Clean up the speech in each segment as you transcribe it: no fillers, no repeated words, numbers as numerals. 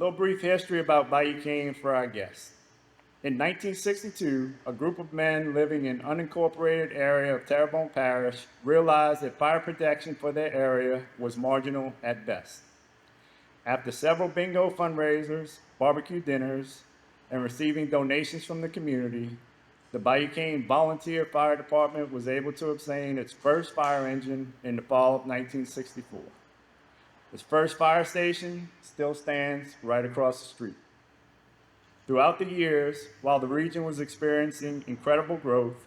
little brief history about Bayou Cane for our guests. In 1962, a group of men living in an unincorporated area of Terrebonne Parish realized that fire protection for their area was marginal at best. After several bingo fundraisers, barbecue dinners, and receiving donations from the community, the Bayou Cane Volunteer Fire Department was able to obtain its first fire engine in the fall of 1964. Its first fire station still stands right across the street. Throughout the years, while the region was experiencing incredible growth,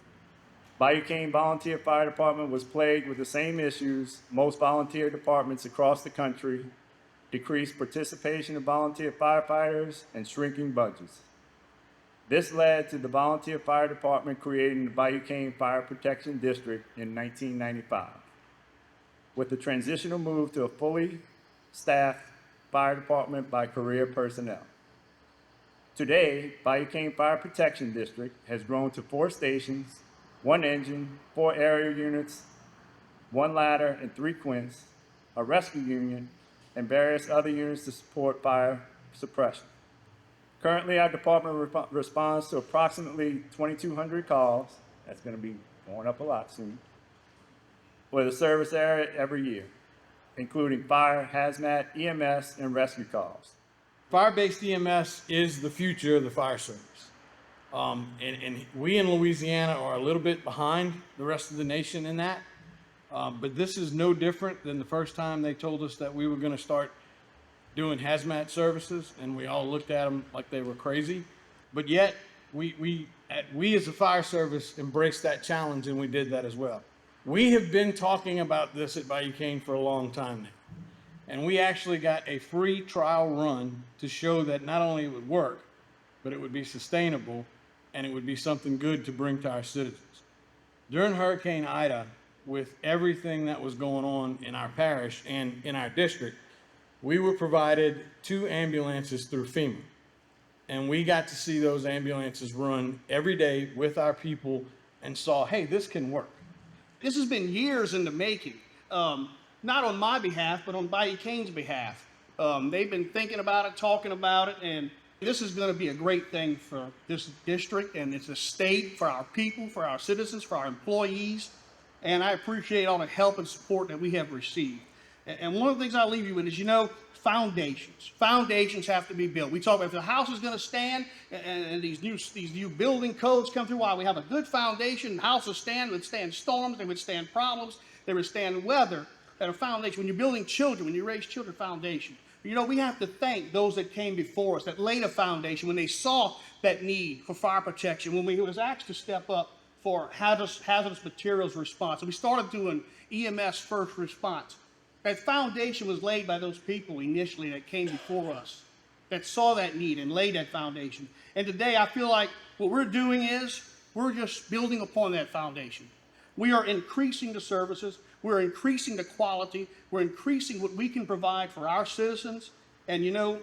Bayou Cane Volunteer Fire Department was plagued with the same issues most volunteer departments across the country: decreased participation of volunteer firefighters and shrinking budgets. This led to the Volunteer Fire Department creating the Bayou Cane Fire Protection District in 1995, with the transitional move to a fully staffed fire department by career personnel. Today, Bayou Cane Fire Protection District has grown to 4 stations, 1 engine, 4 area units, 1 ladder and 3 quints, a rescue unit, and various other units to support fire suppression. Currently, our department responds to approximately 2,200 calls, that's going to be going up a lot soon, with a service area every year, including fire, hazmat, EMS, and rescue calls. Fire-based EMS is the future of the fire service. And we in Louisiana are a little bit behind the rest of the nation in that. But this is no different than the first time they told us that we were going to start doing hazmat services, and we all looked at them like they were crazy. But yet, we as a fire service embraced that challenge, and we did that as well. We have been talking about this at Bayou Cane for a long time now. And we actually got a free trial run to show that not only it would work, but it would be sustainable, and it would be something good to bring to our citizens. During Hurricane Ida, with everything that was going on in our parish and in our district, we were provided 2 ambulances through FEMA. And we got to see those ambulances run every day with our people and saw, hey, this can work. This has been years in the making. Not on my behalf, but on Bayou Cane's behalf. They've been thinking about it, talking about it, and this is going to be a great thing for this district, and it's a state, for our people, for our citizens, for our employees, and I appreciate all the help and support that we have received. And one of the things I'll leave you with is, foundations. Foundations have to be built. We talk about if the house is going to stand, and these new building codes come through, while we have a good foundation, the house will withstand storms, they withstand problems, they withstand weather. At a foundation, when you're building children, when you raise children, foundation. We have to thank those that came before us, that laid a foundation when they saw that need for fire protection, when we was asked to step up for hazardous materials response. And we started doing EMS first response. That foundation was laid by those people initially that came before us, that saw that need and laid that foundation. And today I feel like what we're doing is we're just building upon that foundation. We are increasing the services. We're increasing the quality. We're increasing what we can provide for our citizens. And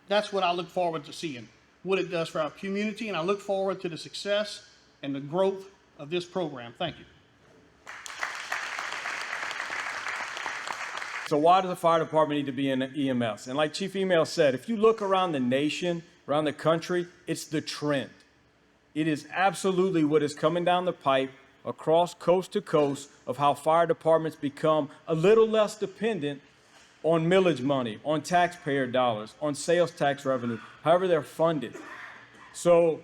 that's what I look forward to seeing, what it does for our community. And I look forward to the success and the growth of this program. Thank you. So why does the fire department need to be in EMS? And like Chief Email said, if you look around the nation, around the country, it's the trend. It is absolutely what is coming down the pipe across coast to coast of how fire departments become a little less dependent on millage money, on taxpayer dollars, on sales tax revenue, however they're funded. So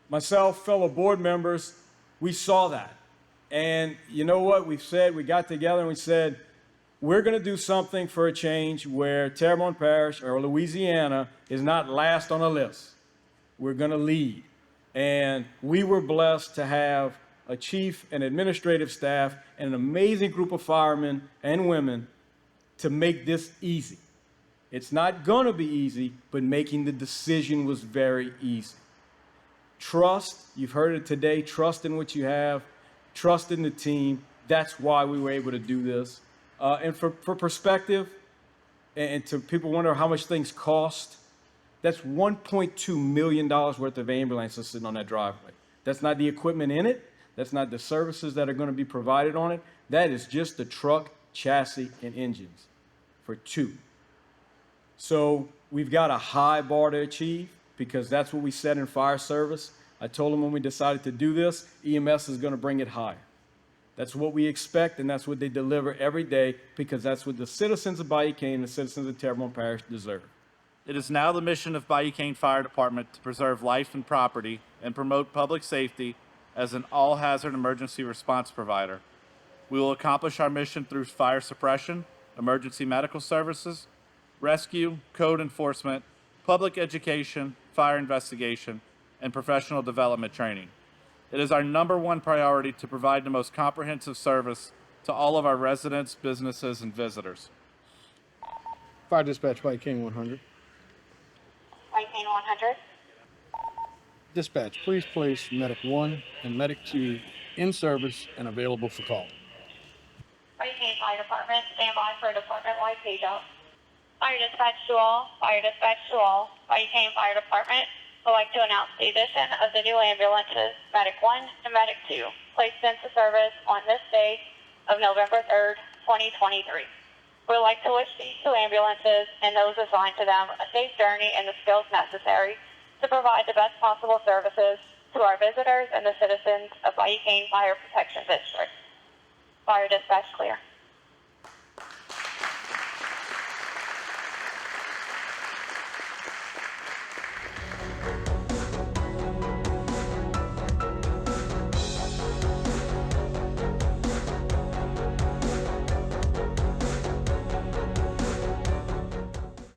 myself, fellow board members, we saw that. And you know what we said? We got together and we said, we're going to do something for a change where Terrebonne Parish or Louisiana is not last on a list. We're going to lead. And we were blessed to have a chief and administrative staff and an amazing group of firemen and women to make this easy. It's not going to be easy, but making the decision was very easy. Trust, you've heard it today, trust in what you have, trust in the team. That's why we were able to do this. And for perspective, and to people wonder how much things cost, that's $1.2 million worth of ambulances sitting on that driveway. That's not the equipment in it. That's not the services that are going to be provided on it. That is just the truck, chassis, and engines for 2. So We've got a high bar to achieve because that's what we set in fire service. I told them when we decided to do this, EMS is going to bring it higher. That's what we expect, and that's what they deliver every day because that's what the citizens of Bayou Cane and the citizens of Terrebonne Parish deserve. It is now the mission of Bayou Cane Fire Department to preserve life and property and promote public safety as an all-hazard emergency response provider. We will accomplish our mission through fire suppression, emergency medical services, rescue, code enforcement, public education, fire investigation, and professional development training. It is our #1 priority to provide the most comprehensive service to all of our residents, businesses, and visitors. Fire dispatch, Bayou Cane 100. Bayou Cane 100. Dispatch, please place medic 1 and medic 2 in service and available for call. Bayou Cane Fire Department, stand by for a department-wide page-out. Fire dispatch to all, fire dispatch to all. Bayou Cane Fire Department would like to announce the addition of the new ambulances, Medic 1 and Medic 2, placed into service on this day of November 3rd, 2023. We would like to wish these 2 ambulances and those assigned to them a safe journey and the skills necessary to provide the best possible services to our visitors and the citizens of Bayou Cane Fire Protection District. Fire dispatch clear.